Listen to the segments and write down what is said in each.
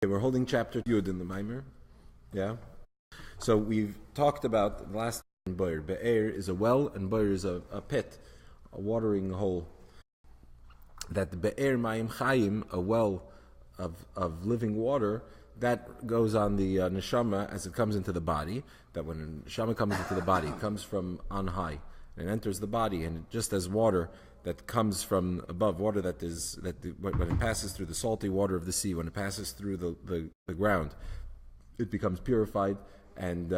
We're holding chapter Yud in the Maimer. Yeah. So we've talked about the last Be'er. Be'er is a well and Be'er is a pit, a watering hole. That the Be'er Mayim Chayim, a well of living water, that goes on the neshama as it comes into the body. That when neshama comes into the body, it comes from on high and enters the body, and just as water that comes from above, water when it passes through the salty water of the sea, when it passes through the ground, it becomes purified and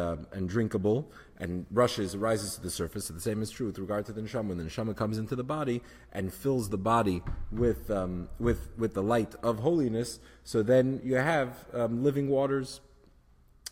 drinkable and rises to the surface. So the same is true with regard to the neshama. When the neshama comes into the body and fills the body with the light of holiness, so then you have living waters.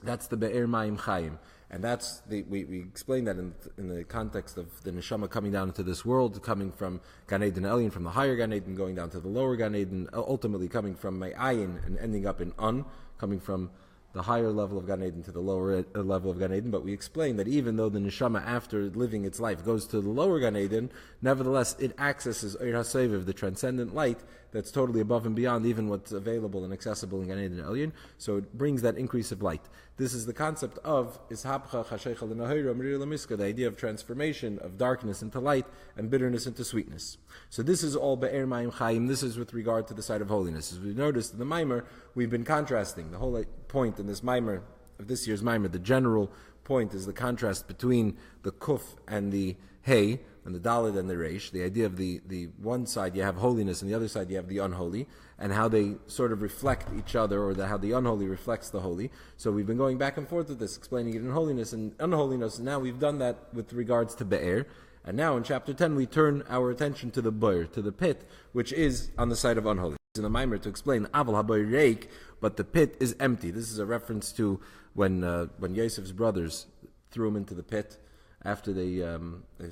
That's the Be'er Mayim Chayim. And that's we explained that in the context of the neshama coming down into this world, coming from Gan Eden Elyon, from the higher Gan Eden, going down to the lower Gan Eden, ultimately coming from Me'ayin and ending up in Un, coming from the higher level of Gan Eden to the lower level of Gan Eden. But we explained that even though the neshama, after living its life, goes to the lower Gan Eden, nevertheless it accesses Eir HaSeviv, the transcendent light that's totally above and beyond even what's available and accessible in Gan Eden Elyon. So it brings that increase of light. This is the concept of Ishapcha Chasheicha L'Nahira M'rir L'Miska, the idea of transformation of darkness into light and bitterness into sweetness. So this is all Be'er Mayim Chayim. This is with regard to the side of holiness. As we noticed in the Maimer, we've been contrasting. The whole point in this Maimer, of this year's Maimer, the general point is the contrast between the Kuf and the Hey, and the Daled and the Reish, the idea of the one side you have holiness and the other side you have the unholy, and how they sort of reflect each other, or how the unholy reflects the holy. So we've been going back and forth with this, explaining it in holiness and unholiness, and now we've done that with regards to Be'er. And now in chapter 10 we turn our attention to the Be'er, to the pit, which is on the side of unholy. In the Maimer to explain, Aval HaBe'er Reik, but the pit is empty. This is a reference to when Yosef's brothers threw him into the pit. After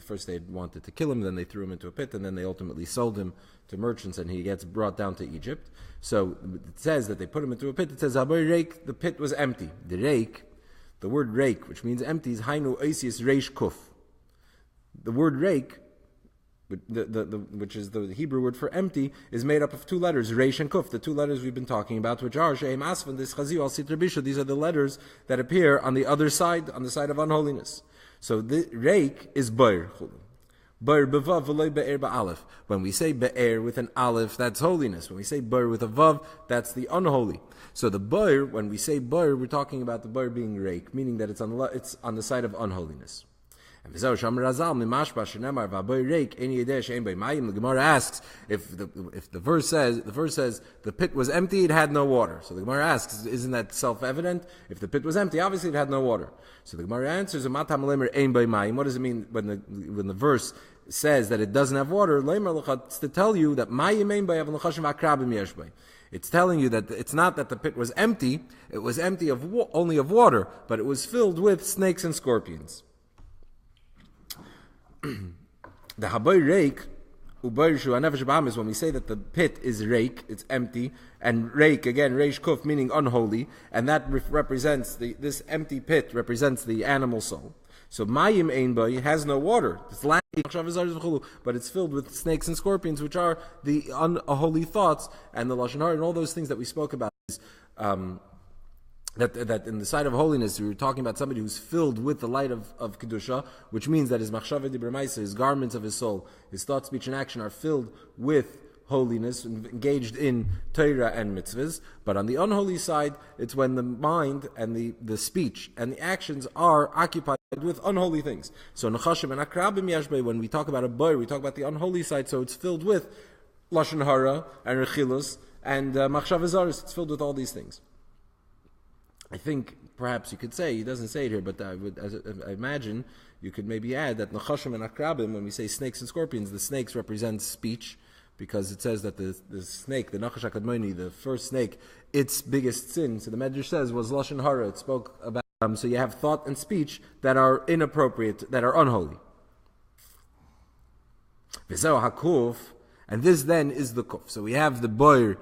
first they wanted to kill him, then they threw him into a pit, and then they ultimately sold him to merchants, and he gets brought down to Egypt. So it says that they put him into a pit. It says, the pit was empty. The word reik, which means empty, is Hainu Oisius Reish Kuf. The word reik, which is the Hebrew word for empty, is made up of two letters, Reish and Kuf, the two letters we've been talking about, which are Sheim Asvan, Dis Chazi, Al Sitra Bisha. These are the letters that appear on the other side, on the side of unholiness. So the reik is Be'er. Be'er b'vav v'loy be'er ba'alef. When we say Be'er with an aleph, that's holiness. When we say Be'er with a vav, that's the unholy. So the Be'er, when we say Be'er, we're talking about the Be'er being reik, meaning that it's on the side of unholiness. And the Gemara asks if the verse says the pit was empty, it had no water. So the Gemara asks, isn't that self-evident? If the pit was empty, obviously it had no water. So the Gemara answers, what does it mean when the verse says that it doesn't have water? It's to tell you that it's telling you that it's not that the pit was empty, it was empty only of water, but it was filled with snakes and scorpions. The Haboy Reik, is when we say that the pit is reik, it's empty, and reik, again, reish kuf, meaning unholy, and that represents, this empty pit represents the animal soul. So Mayim Ein Bay has no water. It's but it's filled with snakes and scorpions, which are the unholy thoughts, and the Lashon Hara, and all those things that we spoke about. That in the side of holiness, we were talking about somebody who's filled with the light of Kedusha, which means that his machshava dibur ma'aser, his garments of his soul, his thought, speech, and action are filled with holiness, engaged in Torah and mitzvahs. But on the unholy side, it's when the mind and the speech and the actions are occupied with unholy things. So Nechashim and Akrabim Yashbei, when we talk about a boy, we talk about the unholy side, so it's filled with Lashon Hara and Rechilus and machshava zaros. It's filled with all these things. I think perhaps you could say, he doesn't say it here, but I imagine you could maybe add that Nechashim and Akrabim, when we say snakes and scorpions, the snakes represent speech, because it says that the snake, the Nachash HaKadmoni, the first snake, its biggest sin, so the Medrash says, was Lashon Hara. It spoke about, so you have thought and speech that are inappropriate, that are unholy. V'zeh HaKuf, and this then is the Kuf. So we have the Boyer,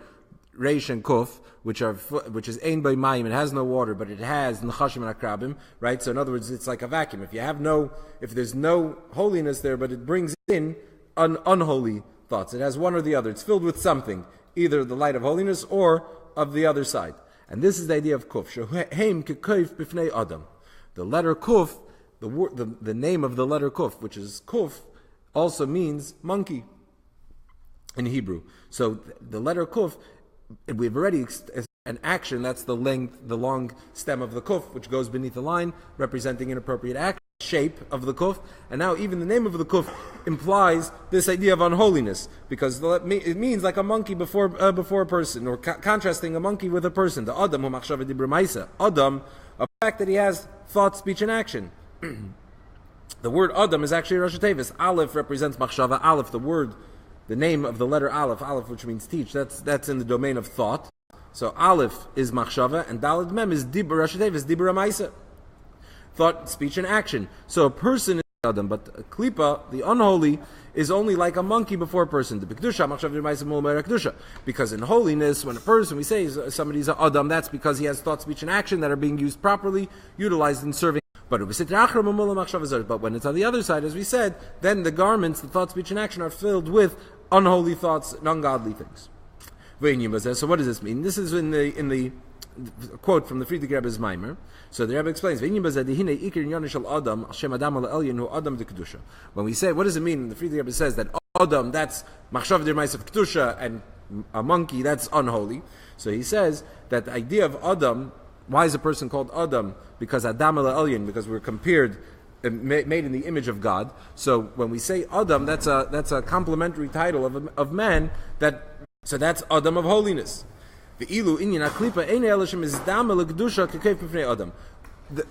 Reish and Kuf, which is Ein Bay Mayim, it has no water, but it has Nechashim and Akrabim, right? So in other words, it's like a vacuum. If there's no holiness there, but it brings in unholy thoughts. It has one or the other. It's filled with something, either the light of holiness or of the other side. And this is the idea of kuf. Shehem kekuf b'fnei adam. The letter kuf, the name of the letter kuf, which is kuf, also means monkey in Hebrew. So the letter kuf, we've already an action, that's the long stem of the kuf, which goes beneath the line, representing an appropriate action, shape of the kuf. And now even the name of the kuf implies this idea of unholiness, because it means like a monkey before a person, or contrasting a monkey with a person. The adam hu machshava dibra ma'isa. Adam, a fact that he has thought, speech, and action. The word adam is actually Rosh Tevis. Aleph represents machshava. Aleph, the name of the letter Aleph, which means teach, that's in the domain of thought. So Aleph is machshava, and Daled Mem is Dibra Rosh Tevis, Dibra Maisa. Thought, speech, and action. So a person is Adam, but a klipa, the unholy, is only like a monkey before a person. The B'kedusha, machshav d'maisa mul kedusha. Because in holiness, when we say somebody's a Adam, that's because he has thought, speech, and action that are being used properly, utilized in serving. But when it's on the other side, as we said, then the garments, the thought, speech, and action are filled with unholy thoughts and ungodly things. So what does this mean? This is in the quote from the Friedrich Rebbe's Maimer. So the Rebbe explains, when we say, what does it mean? The Friedrich Rebbe says that Adam, that's machshav d'maisa kedusha, and a monkey, that's unholy. So he says that the idea of Adam, why is a person called Adam? Because Adam el-Elyon, because we're compared, made in the image of God. So when we say Adam, that's a complementary title of man. So that's Adam of holiness. The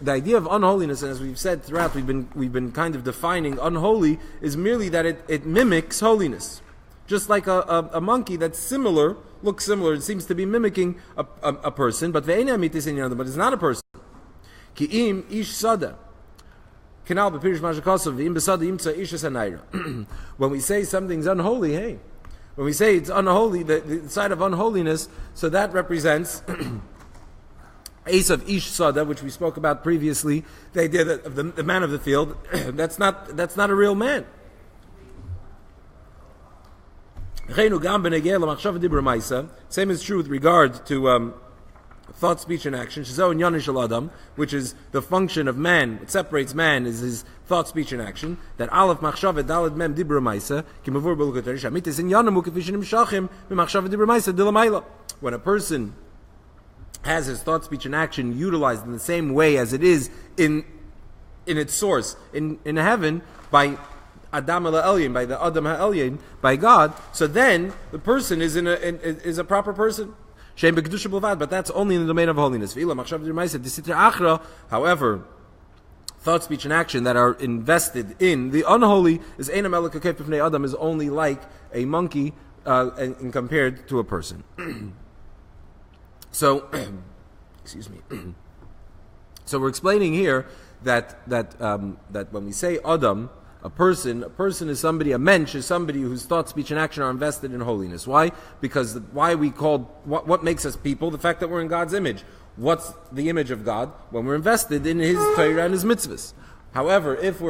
idea of unholiness, and as we've said throughout, we've been kind of defining unholy, is merely that it mimics holiness. Just like a monkey that's looks similar, it seems to be mimicking a person, but it's not a person. Ki'im ish sada. When we say something's unholy, when we say it's unholy, the side of unholiness, so that represents Ace of Ish Sada, which we spoke about previously, the idea that of the man of the field. That's not a real man. Same is true with regard to thought, speech, and action, which is the function of man. It separates man, is his thought, speech, and action. That Aleph machshava daled mem dibra maisa kimavur belukatarish amitis in yanamu kefishin imshachim b'machshava dibra maisa dilamayla. When a person has his thought, speech, and action utilized in the same way as it is in its source in heaven by Adam el-Elyon, by the Adam ha-Elyon, by God, so then the person is a proper person. But that's only in the domain of holiness. However, thought, speech, and action that are invested in the unholy is Adam, is only like a monkey and compared to a person. So, excuse me. So we're explaining here that when we say Adam, a person is somebody, a mensch is somebody whose thought, speech, and action are invested in holiness. Why? Because what makes us people? The fact that we're in God's image. What's the image of God? When we're invested in His Torah and His mitzvahs. However, if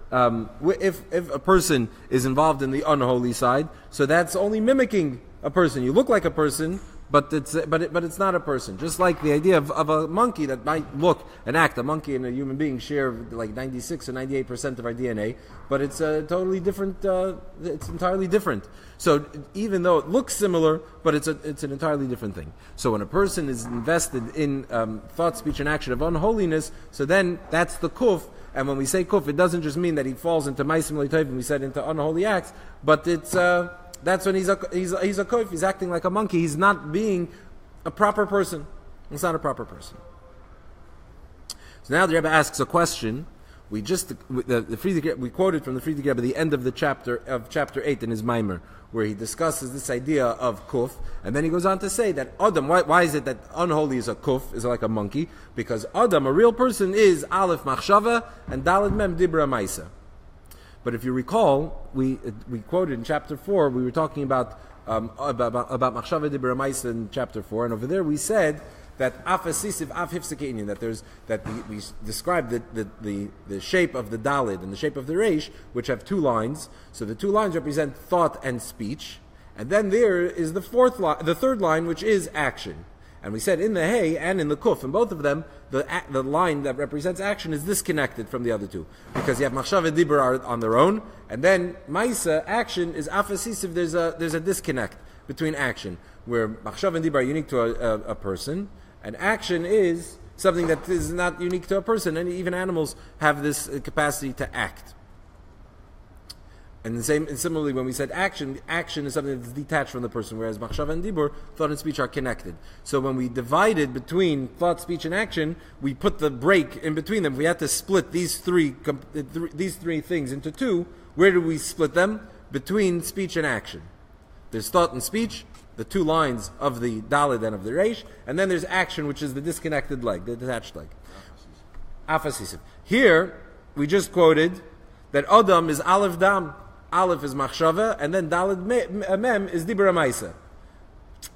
a person is involved in the unholy side, so that's only mimicking a person. You look like a person, but it's not a person. Just like the idea of a monkey that might look and act. A monkey and a human being share like 96 or 98% of our DNA, but it's totally different. It's entirely different. So even though it looks similar, but it's an entirely different thing. So when a person is invested in thought, speech, and action of unholiness, so then that's the kuf. And when we say kuf, it doesn't just mean that he falls into ma'asim l'toivim, we said into unholy acts, but it's that's when he's a koif. He's acting like a monkey. He's not being a proper person. He's not a proper person. So now the Rebbe asks a question. We quoted from the Friedrich Rebbe the end of chapter 8 in his Maimer, where he discusses this idea of kuf, and then he goes on to say that Adam. Why is it that unholy is a kuf, is like a monkey? Because Adam, a real person, is Aleph machshava and Daled mem dibra maisa. But if you recall, we quoted in chapter 4, we were talking about machshava dibra maisa in chapter 4, and over there we said that af asisiv af hifseke that we described the shape of the dalid and the shape of the reish, which have two lines. So the two lines represent thought and speech, and then there is the third line, which is action. And we said in the Hey and in the Kuf, in both of them, the line that represents action is disconnected from the other two. Because you have Machshava and Dibur on their own, and then Maisa, action, is Afasisiv, there's a disconnect between action, where Machshava and Dibur are unique to a person, and action is something that is not unique to a person, and even animals have this capacity to act. And similarly, when we said action is something that's detached from the person, whereas machshava and dibur, thought and speech, are connected. So when we divided between thought, speech, and action, we put the break in between them. We had to split these three things into two. Where do we split them? Between speech and action. There's thought and speech, the two lines of the dalid and of the reish, and then there's action, which is the disconnected leg, the detached leg. Afasisiv. Here, we just quoted that Adam is Aleph Dam. Aleph is Machshava, and then Daled Mem is Dibur Maisa.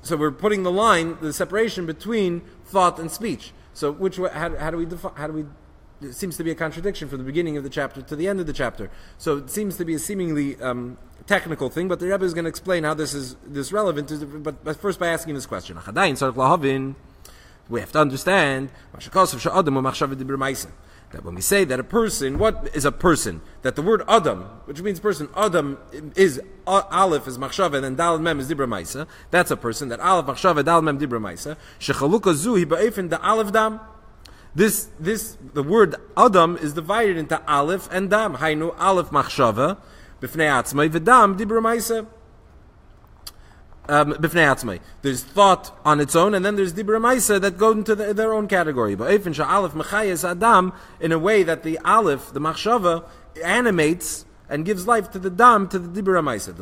So we're putting the line, the separation between thought and speech. So how do we define? It seems to be a contradiction from the beginning of the chapter to the end of the chapter. So it seems to be a seemingly technical thing, but the Rebbe is going to explain how this is relevant. But first by asking this question, we have to understand that when we say that a person, what is a person? That the word Adam, which means person, Adam is Aleph is Machshava and then Daled Mem is Dibra Maisa. That's a person. That Aleph Machshava Daled Mem Dibra Maisa. Shechaluka Zu hi ba'efen da Aleph Dam. The word Adam is divided into Aleph and Dam. Hainu Aleph Machshava b'fnei atzmai v'Dam Dibra Maisa. There's thought on its own, and then there's Dibra Maisa that go into their own category. But Aleph Mechayes Adam, in a way that the Aleph, the Machshava, animates and gives life to the Dam, to the Dibra Maisa.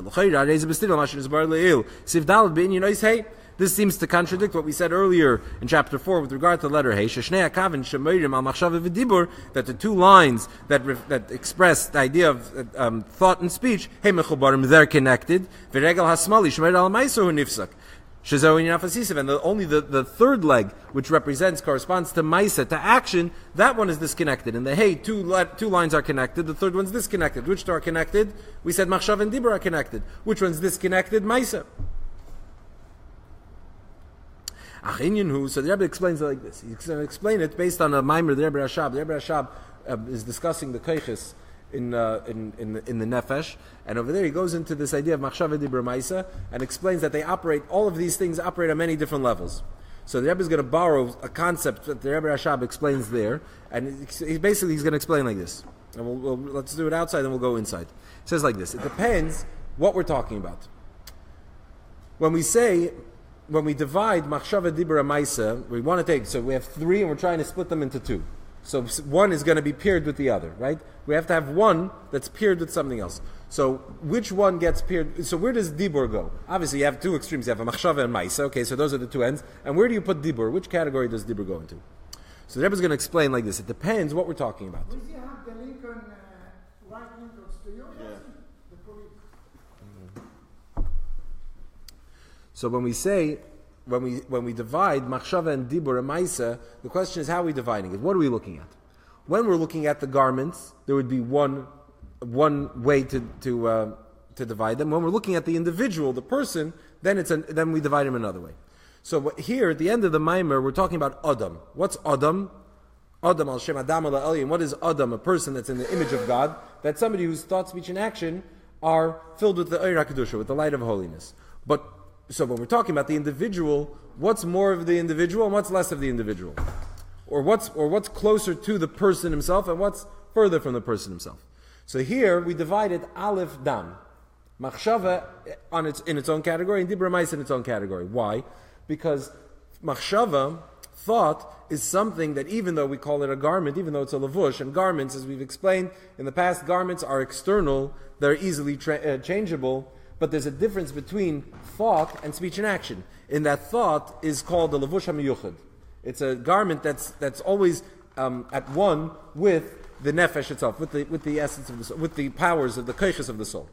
This seems to contradict what we said earlier in chapter 4 with regard to the letter Hey, that the two lines that express the idea of thought and speech, they're connected. And only the third leg, which corresponds to Maisa, to action, that one is disconnected. And the Hey, two lines are connected, the third one's disconnected. Which two are connected? We said Machshav and Dibur are connected. Which one's disconnected? Maisa. So the Rebbe explains it like this. He's going to explain it based on a Maimer, the Rebbe Rashab. The Rebbe Rashab is discussing the Keiches in the Nefesh, and over there he goes into this idea of Machshava Dibur Maisa and explains that all of these things operate on many different levels. So the Rebbe is going to borrow a concept that the Rebbe Rashab explains there, and he's going to explain like this. And let's do it outside, and we'll go inside. It says like this. It depends what we're talking about. When we divide Machshava Dibur Maisa, we want to so we have three and we're trying to split them into two. So one is going to be paired with the other, right? We have to have one that's paired with something else. So which one gets paired? So where does Dibur go? Obviously you have two extremes. You have a Machshava and Maisa. Okay, so those are the two ends. And where do you put Dibur? Which category does Dibur go into? So the Rebbe is going to explain like this. It depends what we're talking about. Does he have the link on right link on studio? Yeah. The police. So when we divide Machshava and Dibur and Maisa, the question is how are we dividing it? What are we looking at? When we're looking at the garments, there would be one way to divide them. When we're looking at the individual, the person, then we divide them another way. So here at the end of the Maimer, we're talking about Adam. What's Adam? Adam al Shem Adam al Elyon. What is Adam? A person that's in the image of God. That's somebody whose thought, speech, and action are filled with the Eira Kedusha, with the light of holiness. So when we're talking about the individual, what's more of the individual and what's less of the individual? Or what's closer to the person himself and what's further from the person himself? So here we divided Aleph Dam. Machshava in its own category and Dibur Maisa in its own category. Why? Because Machshava, thought, is something that even though we call it a garment, even though it's a lavush, and garments, as we've explained in the past, garments are external, they're easily changeable. But there's a difference between thought and speech and action. In that thought is called the lavush hamiyuchad. It's a garment that's always at one with the nefesh itself, with the essence of the soul, with the powers of the keiches of the soul.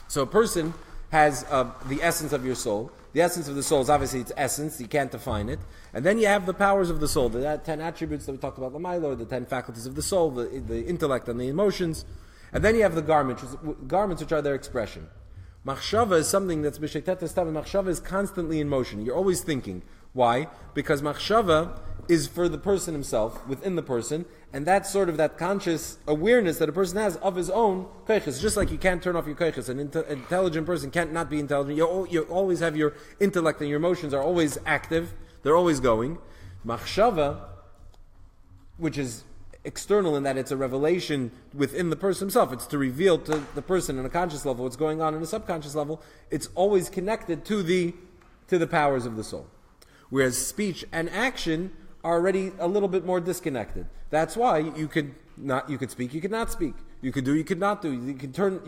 So a person has the essence of your soul. The essence of the soul is obviously its essence. You can't define it. And then you have the powers of the soul, the 10 attributes that we talked about, Lamailo, the 10 faculties of the soul, the intellect and the emotions. And then you have the garments which are their expression. Machshava is something that's b'sheitetas tav. Machshava is constantly in motion. You're always thinking. Why? Because machshava is for the person himself, within the person, and that's sort of that conscious awareness that a person has of his own koiches. Just like you can't turn off your koiches. An intelligent person can't not be intelligent. You always have your intellect and your emotions are always active. They're always going. Machshava, which is external in that it's a revelation within the person himself. It's to reveal to the person on a conscious level what's going on a subconscious level. It's always connected to the powers of the soul. Whereas speech and action are already a little bit more disconnected. That's why you could speak, you could not speak. You could do, you could not do. You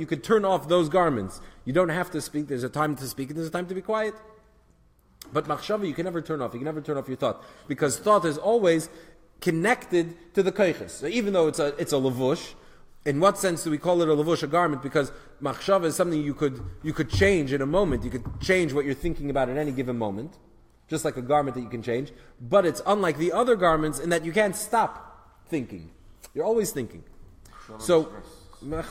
could turn off those garments. You don't have to speak. There's a time to speak and there's a time to be quiet. But machshava you can never turn off. You can never turn off your thought. Because thought is always connected to the koiches. So even though it's a lavush, in what sense do we call it a lavush, a garment? Because machshava is something you could change in a moment. You could change what you're thinking about at any given moment. Just like a garment that you can change. But it's unlike the other garments in that you can't stop thinking. You're always thinking. So, you're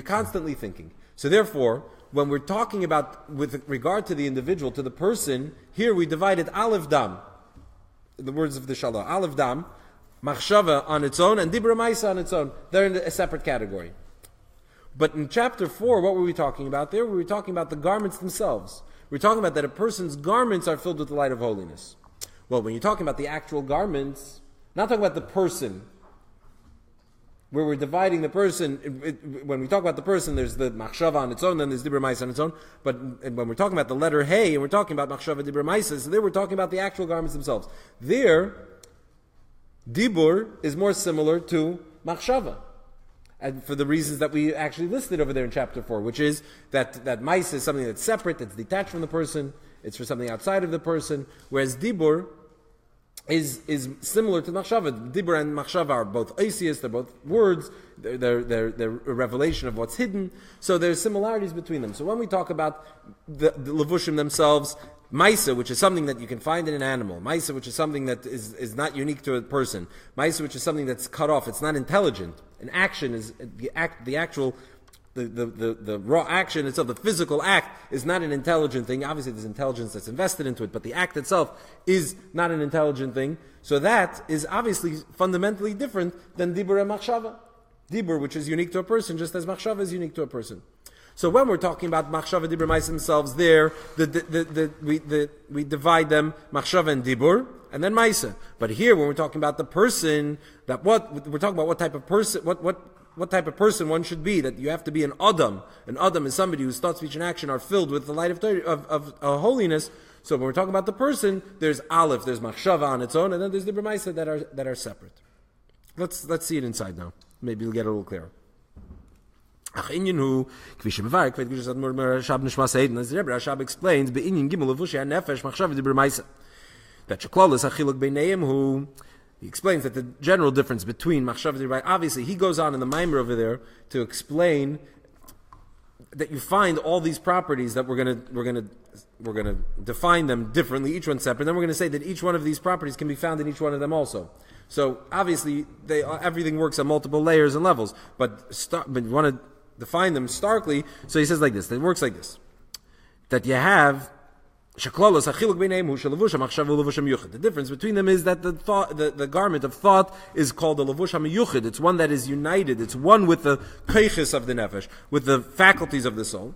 constantly thinking. So therefore, when we're talking about, with regard to the individual, to the person, here we divided aleph dam. The words of the Shalom. Aleph dam, machshava on its own, and dibra maisa on its own. They're in a separate category. But in chapter 4, what were we talking about there? We were talking about the garments themselves. We're talking about that a person's garments are filled with the light of holiness. Well, when you're talking about the actual garments, not talking about the person, where we're dividing the person, when we talk about the person, there's the machshava on its own, then there's dibra maisa on its own. But when we're talking about the letter hey, and we're talking about machshava dibra maisa, so there we're talking about the actual garments themselves. There, dibur is more similar to machshava. And for the reasons that we actually listed over there in chapter 4, which is that maisa is something that's separate, that's detached from the person, it's for something outside of the person, whereas dibur is similar to machshava. Dibur and machshava are both oisius, they're both words, they're a revelation of what's hidden, so there's similarities between them. So when we talk about the levushim themselves, maisa, which is something that you can find in an animal, maisa, which is something that is not unique to a person, maisa, which is something that's cut off, it's not intelligent. An action is the actual raw action itself, the physical act is not an intelligent thing. Obviously there's intelligence that's invested into it, but the act itself is not an intelligent thing. So that is obviously fundamentally different than dibur and machshava. Dibur, which is unique to a person, just as machshava is unique to a person. So when we're talking about machshava, dibur, maisa themselves, there we divide them machshava and dibur, and then maisa. But here, when we're talking about the person, we're talking about what type of person, what type of person one should be. That you have to be an adam. An adam is somebody whose thought, speech, and action are filled with the light of holiness. So when we're talking about the person, there's aleph, there's machshava on its own, and then there's dibur maisa that are separate. Let's see it inside now. Maybe you'll get a little clearer. Ach inyan hu, kvi shemevar, kvet gushat Rashab nishmas Eden, as the Rebbe Rashab explains, be'inyan gimel levushi ha-nefesh machshava dibur maisa. That sheklalis hachiluk beineim hu, he explains that the general difference between machshava dibur maisa, obviously he goes on in the Maimer over there to explain that you find all these properties that we're gonna define them differently, each one separate. Then we're going to say that each one of these properties can be found in each one of them also. So obviously everything works on multiple layers and levels, but you want to define them starkly. So he says like this. It works like this: that you have the difference between them is that the garment of thought is called the levush hamiyuchid. It's one that is united. It's one with the koiches of the nefesh, with the faculties of the soul.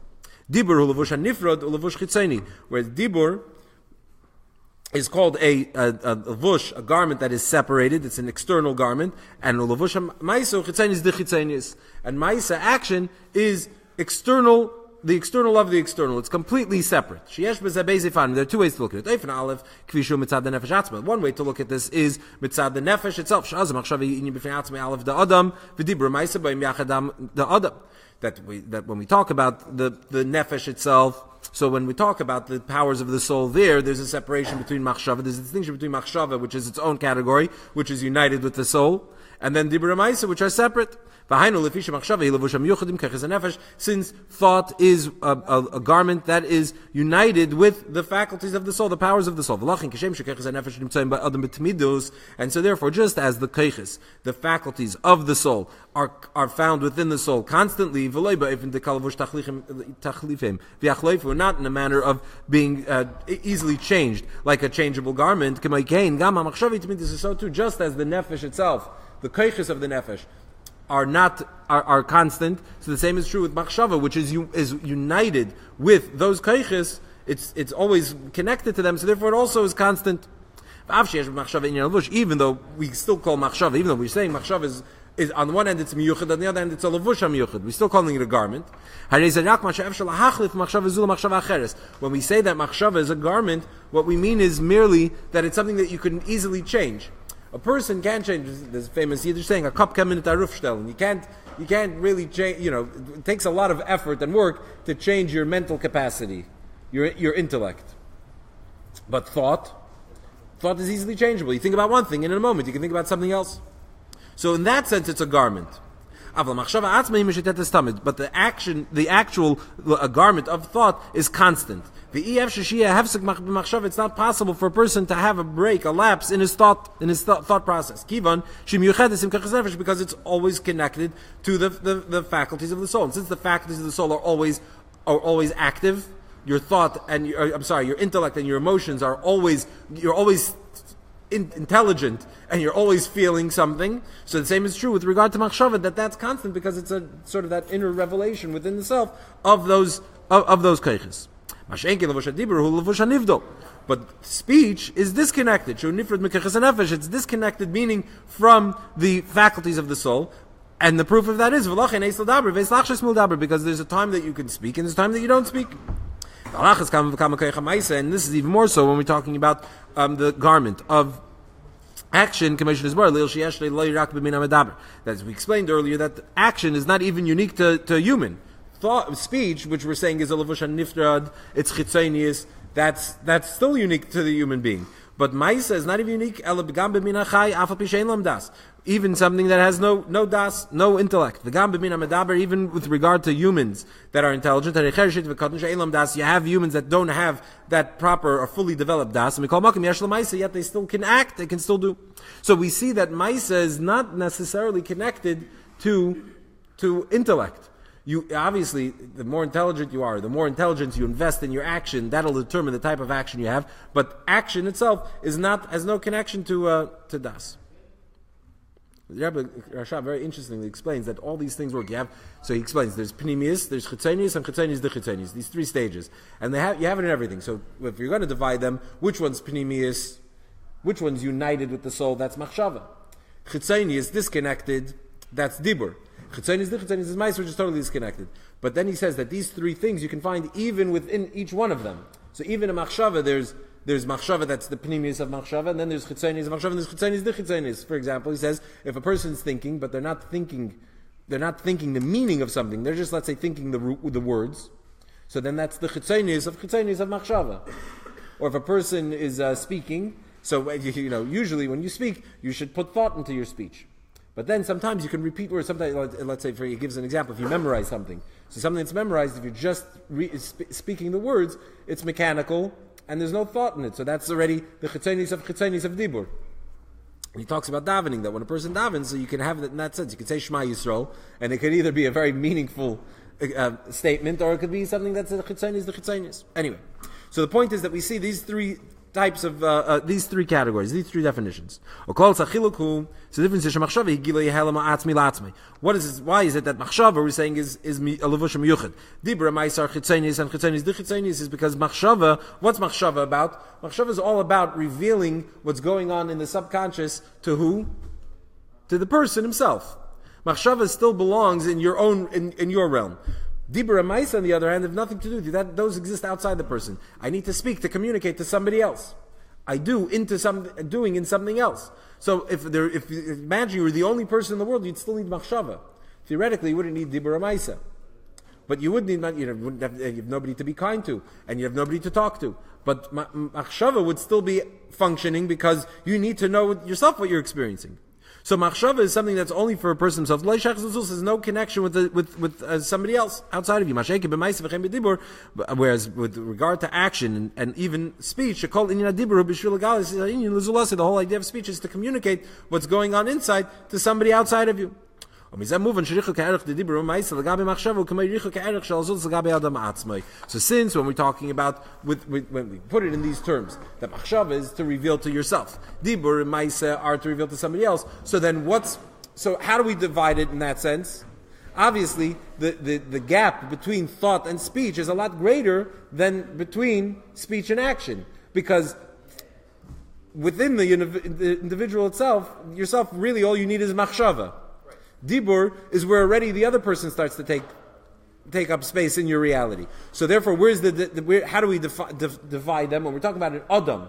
Dibur levush hanifrod levush chitzoni, whereas dibur is called a levush, a garment that is separated. It's an external garment, and levush ma'isa chitzoni is the chitzonis, and ma'isa action is external. The external of the external. It's completely separate. There are two ways to look at it. One way to look at this is mitzad the nefesh itself. That when we talk about the nefesh itself, so when we talk about the powers of the soul there's a separation between machshava, there's a distinction between machshava, which is its own category, which is united with the soul, and then dibur and maisa, which are separate. Since thought is a garment that is united with the faculties of the soul, the powers of the soul. And so therefore, just as the keiches, the faculties of the soul, are found within the soul constantly, not in a manner of being easily changed, like a changeable garment. This is so too, just as the nefesh itself, the koiches of the nefesh, are constant. So the same is true with machshava, which is united with those koiches. It's always connected to them, so therefore it also is constant. Even though we still call machshava, even though we're saying machshava is on the one hand it's miyuchad, on the other hand it's a levush miyuchad. We're still calling it a garment. When we say that machshava is a garment, what we mean is merely that it's something that you can easily change. A person can change. There's a famous Yiddish saying, "A cup kann in the roof stellen." You can't really change. It takes a lot of effort and work to change your mental capacity, your intellect. But thought is easily changeable. You think about one thing, and in a moment you can think about something else. So in that sense, it's a garment. But the actual garment of thought is constant. It's not possible for a person to have a break, a lapse in his thought process. Because it's always connected to the faculties of the soul. And since the faculties of the soul are always active, your thought and your intellect and your emotions are always, you're always intelligent and you're always feeling something. So the same is true with regard to machshava, that's constant because it's a sort of that inner revelation within the self of those koiches. But speech is disconnected. It's disconnected, meaning from the faculties of the soul. And the proof of that is because there's a time that you can speak and there's a time that you don't speak. And this is even more so when we're talking about the garment of action. As we explained earlier, that action is not even unique to human. Speech, which we're saying is a levush nifrad, it's chitzonius, that's still unique to the human being. But Maisa is not even unique, even something that has no das, no intellect. Even with regard to humans that are intelligent, you have humans that don't have that proper or fully developed das, yet they still can act, they can still do. So we see that Maisa is not necessarily connected to intellect. You obviously, the more intelligent you are, the more intelligence you invest in your action, that'll determine the type of action you have. But action itself has no connection to das. The Rebbe Rashab very interestingly explains that all these things work. So he explains there's pnimius, there's chitzonius, and chitzonius dichitzonius. These three stages, and you have it in everything. So if you're going to divide them, which one's pnimius, which one's united with the soul? That's machshava. Chitzonius disconnected. That's dibur. Chitzonius is mice, which is totally disconnected. But then he says that these three things you can find even within each one of them. So even in machshava, there's machshava, that's the pnimius of machshava, and then there's chitzonius of machshava, and there's chitzonius dichitzonius. For example, he says if a person's thinking, but they're not thinking the meaning of something. They're just, let's say, thinking the words. So then that's the chitzonius of machshava. Or if a person is speaking, so usually when you speak, you should put thought into your speech. But then sometimes you can repeat words. Sometimes, let's say, he gives an example. If you memorize something, so something that's memorized, if you're just speaking the words, it's mechanical and there's no thought in it. So that's already the chitzonius of dibur. And he talks about davening, that when a person davens, so you can have it in that sense. You can say Shema Yisrael, and it could either be a very meaningful statement, or it could be something that's the chitzonius. Anyway, so the point is that we see these three types of these three categories, these three definitions. So the difference is what is this? Why is it that machshava we're saying is a levush miyuchad? Dibra ma'isar chitzonius and chitzonius dichitzonius is because machshava. What's machshava about? Machshava is all about revealing what's going on in the subconscious to who? To the person himself. Machshava still belongs in your own in your realm. Dibur and Maisa, on the other hand, have nothing to do with that. Those exist outside the person. I need to speak to communicate to somebody else. I do doing in something else. So if imagine you were the only person in the world, you'd still need machshava. Theoretically, you wouldn't need Dibur and Maisa, but you would need you have nobody to be kind to, and you have nobody to talk to. But machshava would still be functioning because you need to know yourself what you're experiencing. So machshava is something that's only for a person himself. There's no connection with somebody else outside of you. Whereas with regard to action and even speech, the whole idea of speech is to communicate what's going on inside to somebody outside of you. So since when we're talking about, when we put it in these terms, that machshava is to reveal to yourself, dibur and ma'isa are to reveal to somebody else, so how do we divide it in that sense? Obviously, the gap between thought and speech is a lot greater than between speech and action, because within the individual itself, yourself, really all you need is machshava. Dibur is where already the other person starts to take up space in your reality. So therefore, how do we divide them? When we're talking about an Adam,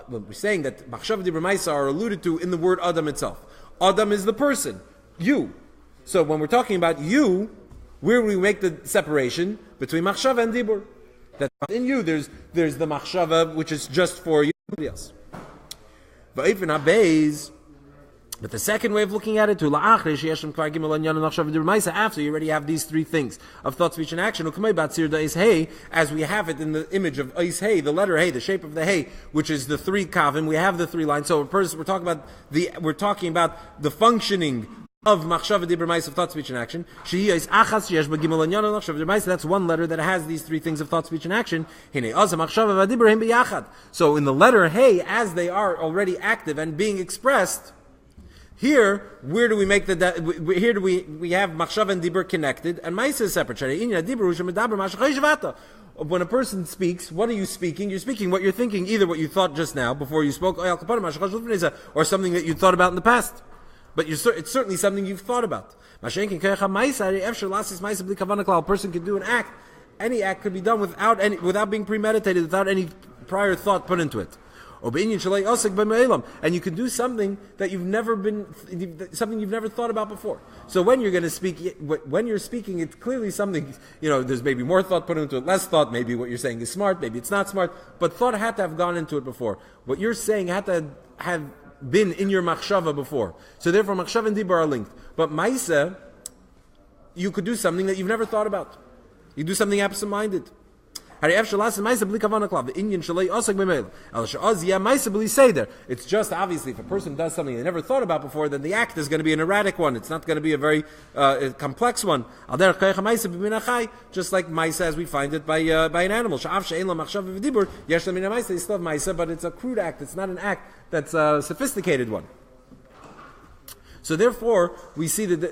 when we're saying that machshava, dibur, ma'isa are alluded to in the word Adam itself. Adam is the person, you. So when we're talking about you, where we make the separation between machshava and dibur. That in you, there's the machshava, which is just for you, nobody else. But the second way of looking at it, after you already have these three things of thought, speech, and action, as we have it in the image of Eis Hey, the letter Hey, the shape of the Hey, which is the three kavim, we have the three lines. So we're talking about the functioning of machshava, dibur, ma'isa, of thought, speech, and action. That's one letter that has these three things of thought, speech, and action. So in the letter Hey, as they are already active and being expressed, here, where do we make we have machshava and dibur connected, and ma'isa is separate. When a person speaks, what are you speaking? You're speaking what you're thinking, either what you thought just now before you spoke, or something that you thought about in the past. But it's certainly something you've thought about. A person can do an act. Any act could be done without being premeditated, without any prior thought put into it. And you can do something that you've never thought about before. So when you're going to speak, when you're speaking, it's clearly something, there's maybe more thought put into it, less thought, maybe what you're saying is smart, maybe it's not smart, but thought had to have gone into it before. What you're saying had to have been in your machshava before. So therefore machshava and dibur are linked. But ma'isa, you could do something that you've never thought about. You do something absent-minded. It's just obviously if a person does something they never thought about before, then the act is going to be an erratic one. It's not going to be a very complex one. Just like ma'isa as we find it by an animal. They still have ma'isa, but it's a crude act. It's not an act that's a sophisticated one. So therefore, we see that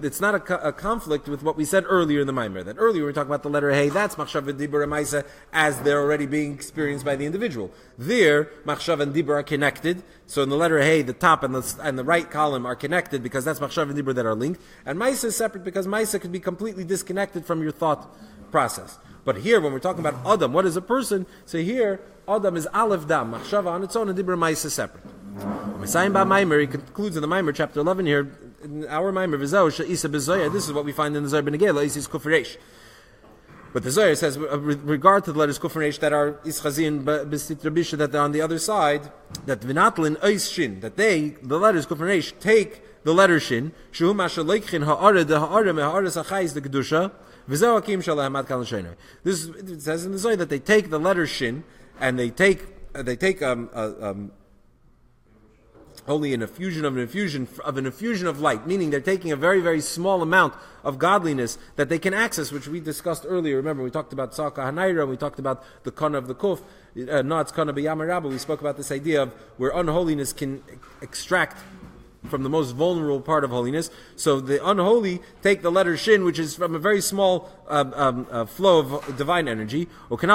it's not a conflict with what we said earlier in the Maimer. That earlier we were talking about the letter Hey, that's machshava, dibur, and ma'isa as they're already being experienced by the individual. There, machshava and dibur are connected. So in the letter Hey, the top and the right column are connected because that's machshava and dibur that are linked. And ma'isa is separate because ma'isa could be completely disconnected from your thought process. But here, when we're talking about Adam, what is a person? So here, Adam is Aleph Dam, machshava on its own, and dibur and ma'isa is separate. He concludes in the Maimer, chapter 11 here, in our Maimer, this is what we find in the Zohar ben Negela, is Kufresh. But the Zohar says, with regard to the letters Kufresh that are Ischazi and Besit Rabisha, that they're on the other side, that Vinatlin Eis Shin, that the letters Kufresh, take the letter Shin, Shuhu Masha Leikhin Ha'ara, the Ha'ara, Me'ara Sachais, the Kedusha, V'zeh Hakim Shaleh Hamad Kalan Sheinai. This it says in the Zohar that they take the letter Shin, and they take only an infusion of light, meaning they're taking a very, very small amount of godliness that they can access, which we discussed earlier. Remember, we talked about Tzaka Hanayra, we talked about the Kana of the Kuf, it's Kana B'Yamar Rabba. We spoke about this idea of where unholiness can extract from the most vulnerable part of holiness. So the unholy take the letter Shin, which is from a very small flow of divine energy. And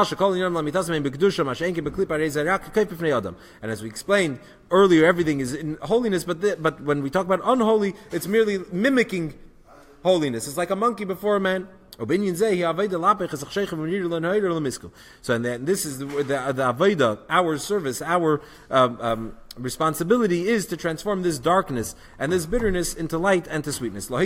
as we explained earlier, everything is in holiness, but when we talk about unholy, it's merely mimicking holiness. It's like a monkey before a man. So and then this is the Aveda, our service, our responsibility is to transform this darkness and this bitterness into light and to sweetness. To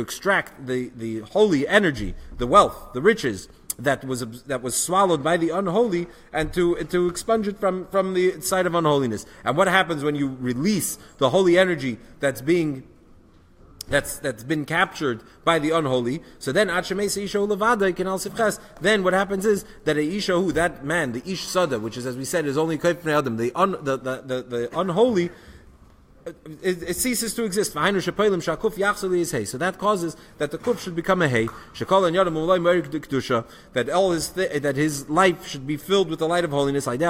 extract the holy energy, the wealth, the riches that was swallowed by the unholy, and to expunge it from the side of unholiness. And what happens when you release the holy energy that's been captured by the unholy? So then, then what happens is that that man, the Ish Sada, which is, as we said, is only Kaif Pnei Adam, the unholy it ceases to exist. So that causes that the kuf should become a hay. That that his life should be filled with the light of holiness. Through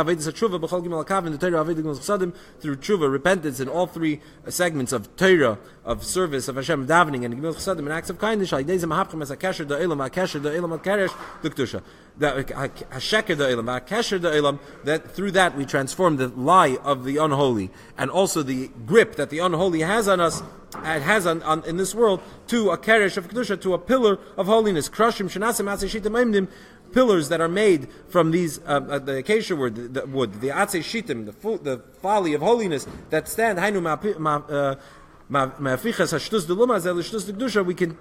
tshuva, repentance in all three segments of Torah, of service, of Hashem, davening, and acts of kindness. That through that we transform the lie of the unholy and also the grip that the unholy has on us and has on in this world to a keresh of kedusha, to a pillar of holiness. Pillars that are made from these the acacia wood, the atzei shitim, the folly of holiness that stand. We can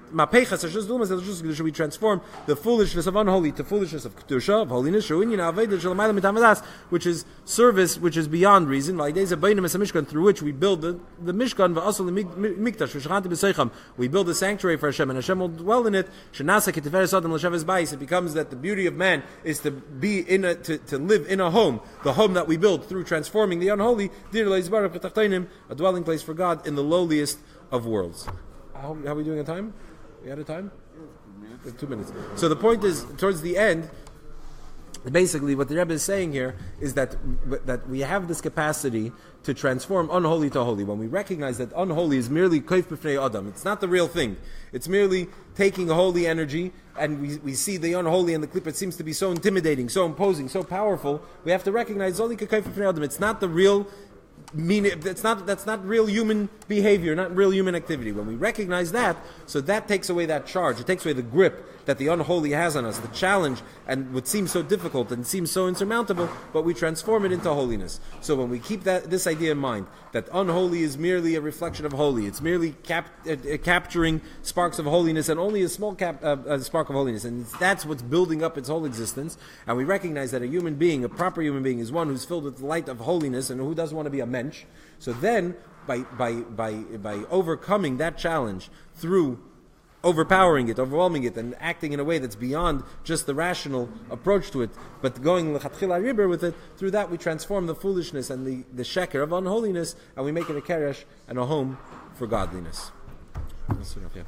we transform the foolishness of unholy to foolishness of kedusha, of holiness, which is service, which is beyond reason, through which we build the mishkan. We build a sanctuary for Hashem, and Hashem will dwell in it. It becomes that the beauty of man is to be to live in a home, the home that we build through transforming the unholy, a dwelling place for God in the lowliest of worlds. How are we doing on time? We out of time? 2 minutes. So the point is, towards the end, basically what the Rebbe is saying here is that we have this capacity to transform unholy to holy. When we recognize that unholy is merely koif b'fnei adam, it's not the real thing. It's merely taking a holy energy, and we see the unholy and the klippa. It seems to be so intimidating, so imposing, so powerful. We have to recognize it's only koif b'fnei adam. It's not the real that's not real human behavior, not real human activity. When we recognize that, so that takes away that charge. It takes away the grip that the unholy has on us, the challenge, and what seems so difficult and seems so insurmountable, but we transform it into holiness. So when we keep this idea in mind, that unholy is merely a reflection of holy, it's merely capturing sparks of holiness, and only a small spark of holiness, and that's what's building up its whole existence. And we recognize that a human being, a proper human being, is one who's filled with the light of holiness, and who doesn't want to be a mensch. So then, by overcoming that challenge through overpowering it, overwhelming it, and acting in a way that's beyond just the rational approach to it, but going l'chatchila riber with it, through that we transform the foolishness and the sheker of unholiness, and we make it a keresh and a home for godliness. That's enough, yeah.